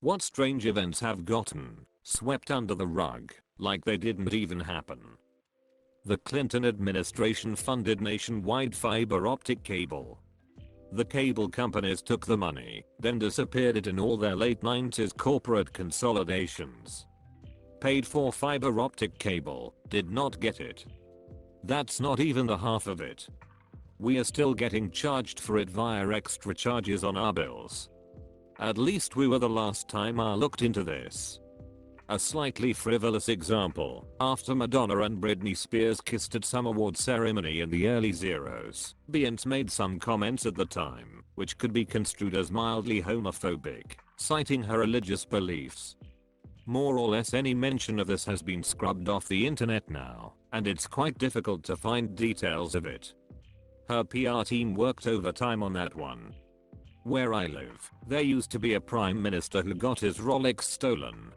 What strange events have gotten swept under the rug like they didn't even happen? The Clinton administration funded nationwide fiber optic cable. The cable companies took the money, then disappeared it in all their late 90s corporate consolidations. Paid for fiber optic cable, did not get it. That's not even the half of it. We are still getting charged for it via extra charges on our bills. At least we were the last time I looked into this. A slightly frivolous example, after Madonna and Britney Spears kissed at some award ceremony in the early zeros, Beyonce made some comments at the time, which could be construed as mildly homophobic, citing her religious beliefs. More or less any mention of this has been scrubbed off the internet now, and it's quite difficult to find details of it. Her PR team worked overtime on that one. Where I live, there used to be a prime minister who got his Rolex stolen.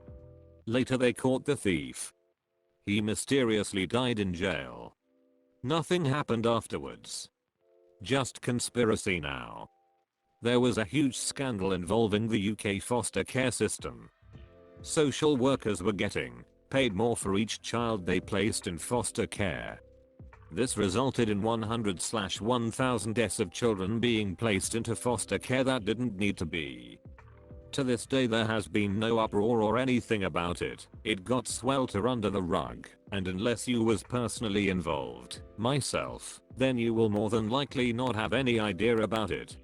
Later they caught the thief. He mysteriously died in jail. Nothing happened afterwards. Just conspiracy now. There was a huge scandal involving the UK foster care system. Social workers were getting paid more for each child they placed in foster care. This resulted in 100/1000 deaths of children being placed into foster care that didn't need to be. To this day there has been no uproar or anything about it. It got swelter under the rug, and unless you was personally involved, myself, then you will more than likely not have any idea about it.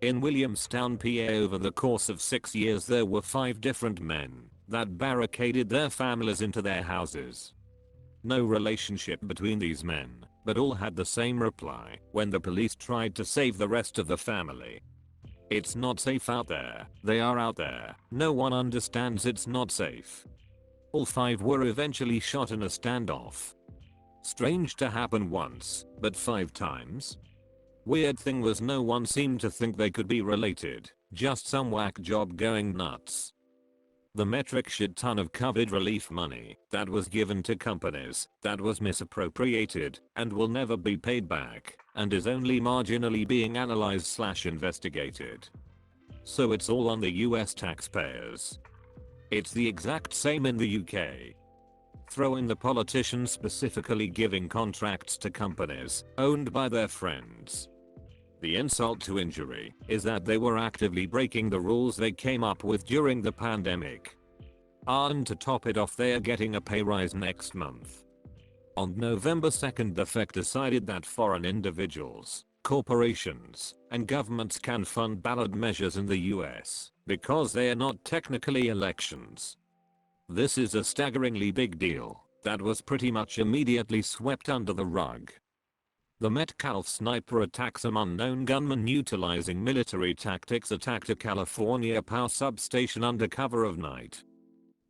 In Williamstown, PA, over the course of 6 years there were 5 different men that barricaded their families into their houses. No relationship between these men, but all had the same reply when the police tried to save the rest of the family. It's not safe out there. They are out there. No one understands it's not safe. All 5 were eventually shot in a standoff. Strange to happen once, but 5 times? Weird thing was no one seemed to think they could be related, just some whack job going nuts. The metric shit ton of COVID relief money that was given to companies that was misappropriated and will never be paid back and is only marginally being analyzed/investigated. So it's all on the US taxpayers. It's the exact same in the UK. Throw in the politicians specifically giving contracts to companies owned by their friends. The insult to injury is that they were actively breaking the rules they came up with during the pandemic. And to top it off, they are getting a pay rise next month. On November 2nd, the FEC decided that foreign individuals, corporations, and governments can fund ballot measures in the US because they are not technically elections. This is a staggeringly big deal that was pretty much immediately swept under the rug. The Metcalf sniper attack, some unknown gunman utilizing military tactics attacked a California power substation under cover of night.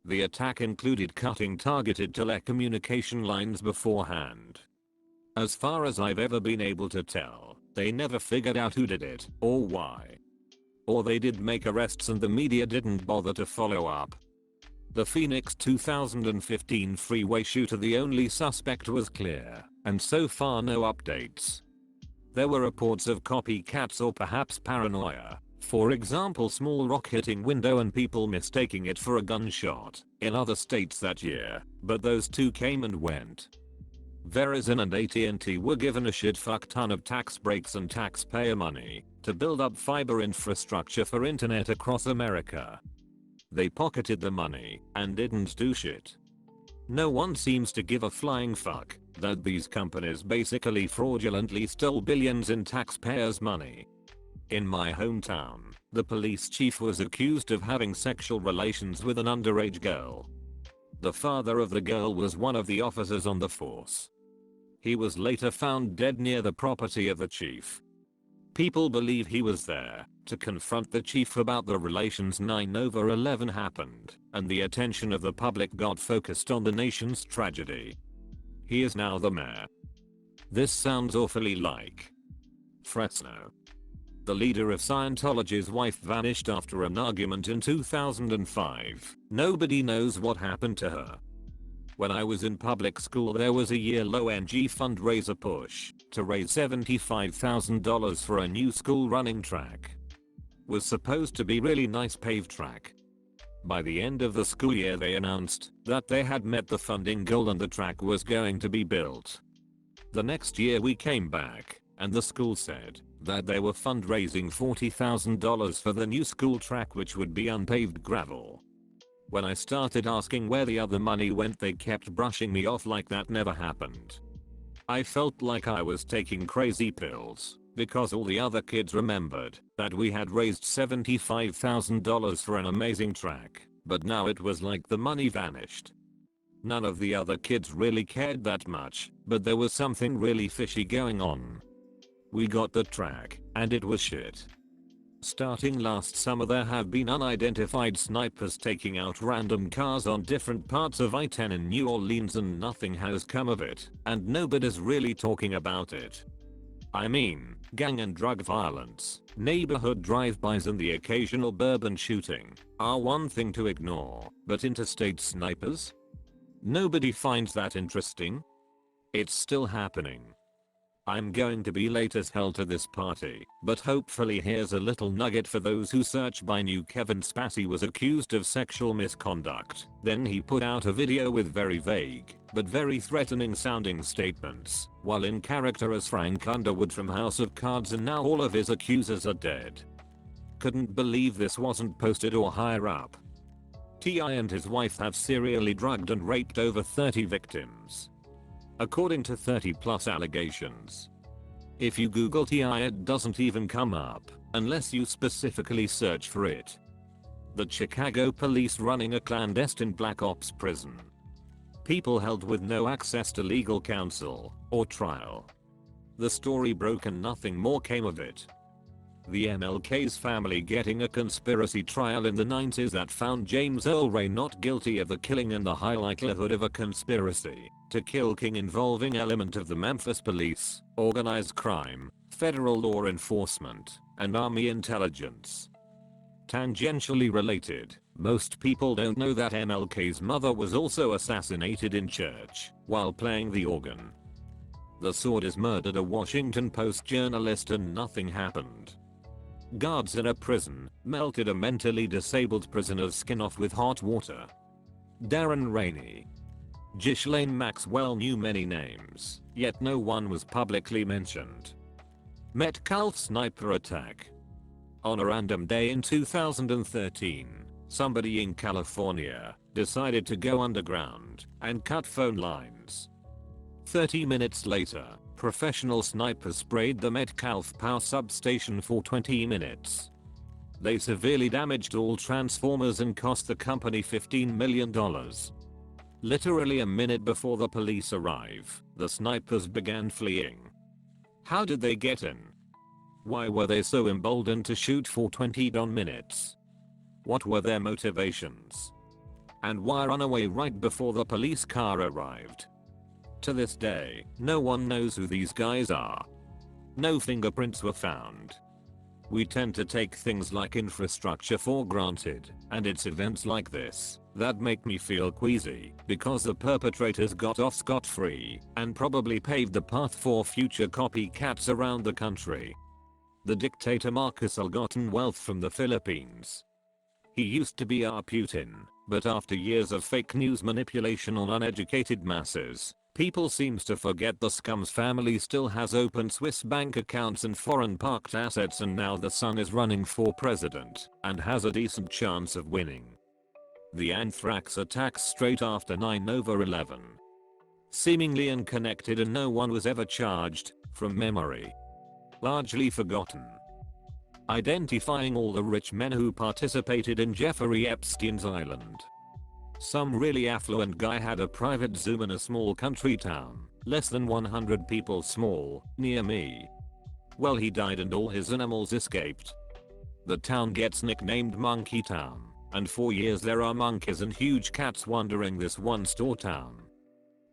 The attack included cutting targeted telecommunication lines beforehand. As far as I've ever been able to tell, they never figured out who did it or why. Or they did make arrests and the media didn't bother to follow up. The Phoenix 2015 freeway shooter, the only suspect was clear, and so far no updates. There were reports of copycats or perhaps paranoia, for example small rock hitting window and people mistaking it for a gunshot in other states that year, but those too came and went. Verizon and AT&T were given a shit fuck ton of tax breaks and taxpayer money to build up fiber infrastructure for internet across America. They pocketed the money and didn't do shit. No one seems to give a flying fuck that these companies basically fraudulently stole billions in taxpayers' money. In my hometown, the police chief was accused of having sexual relations with an underage girl. The father of the girl was one of the officers on the force. He was later found dead near the property of the chief. People believe he was there to confront the chief about the relations. 9/11 happened, and the attention of the public got focused on the nation's tragedy. He is now the mayor. This sounds awfully like Fresno. The leader of Scientology's wife vanished after an argument in 2005. Nobody knows what happened to her. When I was in public school, there was a year-long fundraiser push to raise $75,000 for a new school running track. Was supposed to be really nice paved track. By the end of the school year they announced that they had met the funding goal and the track was going to be built. The next year we came back and the school said that they were fundraising $40,000 for the new school track, which would be unpaved gravel. When I started asking where the other money went, they kept brushing me off like that never happened. I felt like I was taking crazy pills because all the other kids remembered that we had raised $75,000 for an amazing track, but now it was like the money vanished. None of the other kids really cared that much, but there was something really fishy going on. We got the track, and it was shit. Starting last summer there have been unidentified snipers taking out random cars on different parts of I-10 in New Orleans and nothing has come of it, and nobody's really talking about it. I mean, gang and drug violence, neighborhood drive-bys and the occasional bourbon shooting are one thing to ignore, but interstate snipers? Nobody finds that interesting? It's still happening. I'm going to be late as hell to this party, but hopefully here's a little nugget for those who search by. Knew Kevin Spacey was accused of sexual misconduct. Then he put out a video with very vague, but very threatening sounding statements, while in character as Frank Underwood from House of Cards, and now all of his accusers are dead. Couldn't believe this wasn't posted or higher up. T.I. and his wife have serially drugged and raped over 30 victims, according to 30+ allegations. If you Google T.I. it doesn't even come up, unless you specifically search for it. The Chicago police running a clandestine black ops prison. People held with no access to legal counsel or trial. The story broke and nothing more came of it. The MLK's family getting a conspiracy trial in the 90s that found James Earl Ray not guilty of the killing and the high likelihood of a conspiracy to kill King involving element of the Memphis police, organized crime, federal law enforcement, and army intelligence. Tangentially related, most people don't know that MLK's mother was also assassinated in church while playing the organ. The Sworders murdered a Washington Post journalist and nothing happened. Guards in a prison melted a mentally disabled prisoner's skin off with hot water. Darren Rainey. Ghislaine Maxwell knew many names, yet no one was publicly mentioned. Metcalf sniper attack. On a random day in 2013, somebody in California decided to go underground and cut phone lines. 30 minutes later, professional snipers sprayed the Metcalf power substation for 20 minutes. They severely damaged all transformers and cost the company $15 million. Literally a minute before the police arrive, the snipers began fleeing. How did they get in? Why were they so emboldened to shoot for 20 minutes? What were their motivations? And why run away right before the police car arrived? To this day, no one knows who these guys are. No fingerprints were found. We tend to take things like infrastructure for granted, and it's events like this that make me feel queasy, because the perpetrators got off scot-free and probably paved the path for future copycats around the country. The dictator Marcos had gotten wealth from the Philippines. He used to be our Putin, but after years of fake news manipulation on uneducated masses, people seems to forget the scum's family still has open Swiss bank accounts and foreign parked assets, and now the son is running for president and has a decent chance of winning. The anthrax attacks straight after 9/11. Seemingly unconnected and no one was ever charged, from memory. Largely forgotten. Identifying all the rich men who participated in Jeffrey Epstein's island. Some really affluent guy had a private zoo in a small country town, less than 100 people small, near me. Well, he died and all his animals escaped. The town gets nicknamed Monkey Town, and for years there are monkeys and huge cats wandering this one-store town.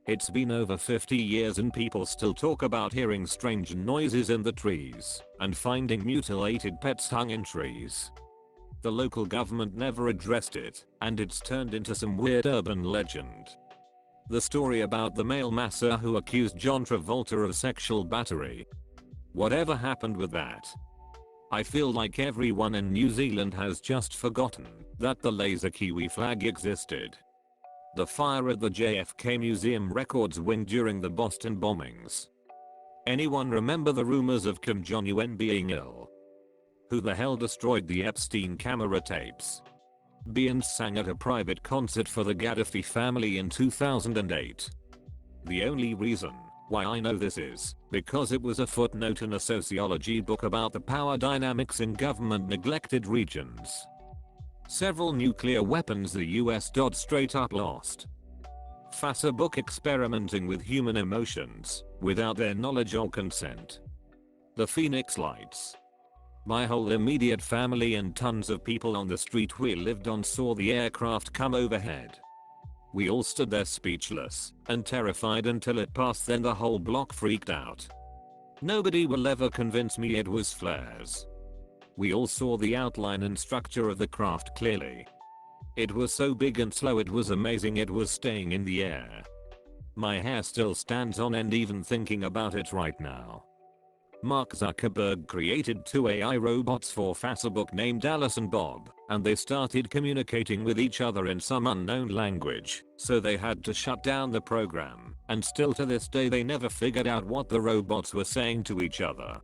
It's been over 50 years and people still talk about hearing strange noises in the trees and finding mutilated pets hung in trees. The local government never addressed it, and it's turned into some weird urban legend. The story about the male masser who accused John Travolta of sexual battery. Whatever happened with that? I feel like everyone in New Zealand has just forgotten that the laser Kiwi flag existed. The fire at the JFK Museum records wing during the Boston bombings. Anyone remember the rumors of Kim Jong-un being ill? Who the hell destroyed the Epstein camera tapes? Beyonce sang at a private concert for the Gaddafi family in 2008. The only reason why I know this is because it was a footnote in a sociology book about the power dynamics in government neglected regions. Several nuclear weapons the US straight up lost. Facebook experimenting with human emotions without their knowledge or consent. The Phoenix Lights. My whole immediate family and tons of people on the street we lived on saw the aircraft come overhead. We all stood there speechless and terrified until it passed, then the whole block freaked out. Nobody will ever convince me it was flares. We all saw the outline and structure of the craft clearly. It was so big and slow, it was amazing it was staying in the air. My hair still stands on end even thinking about it right now. Mark Zuckerberg created 2 AI robots for Facebook named Alice and Bob, and they started communicating with each other in some unknown language, so they had to shut down the program, and still to this day they never figured out what the robots were saying to each other.